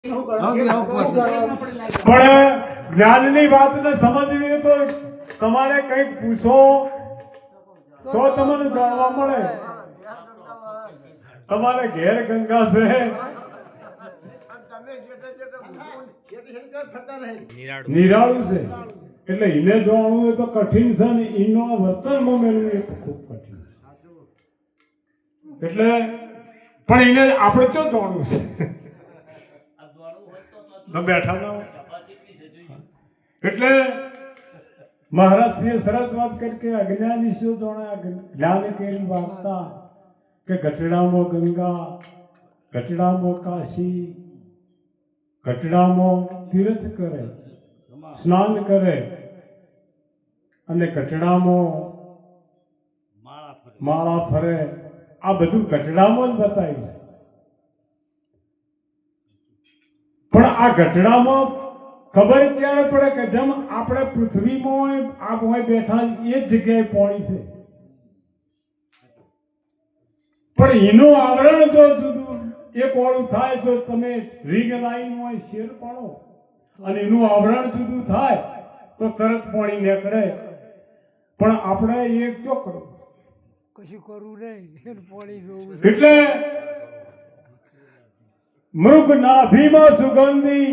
પણ જ્ઞાનની વાતને સમજવી તો તમારે કંઈક પૂછો તો તમને જાણવા મળે. તમારે ઘેર ગંગા છે, નિરાળું છે, એટલે એને જોવાનું હોય તો કઠિન છે ને એનો વર્તનમાં મેળવું એ ખૂબ કઠિન છે. એટલે પણ એને આપણે શું જોવાનું છે? બેઠા ના હોય. એટલે મહારાજસિંહે સરસ વાત કરી કે અજ્ઞાની શું જોણે જ્ઞાન કેરી વાર્તા કે ગઢડામાં ગંગા, ગઢડામાં કાશી, ગઢડામાં તીર્થ કરે, સ્નાન કરે અને ગઢડામાં માળા ફરે. આ બધું ગઢડામાં જ બતાવ્યું છે. પણ આ ગઢડામાં ખબર ક્યારે પડે કે જેમ આપણે પૃથ્વીમાં આ હોય બેઠા એ જ જગ્યાએ પાણી છે, પણ એનું આવરણ જો જુદું એક વાળું થાય. જો તમે રીગ લાઈન હોય શેર પાડો અને એનું આવરણ જુદું થાય તો તરત પાણી નીકળે. પણ આપણે એક જો કરો કશું કરવું નહીં, પાણી જોવું. એટલે મૃગ નાભીમાં સુગંધી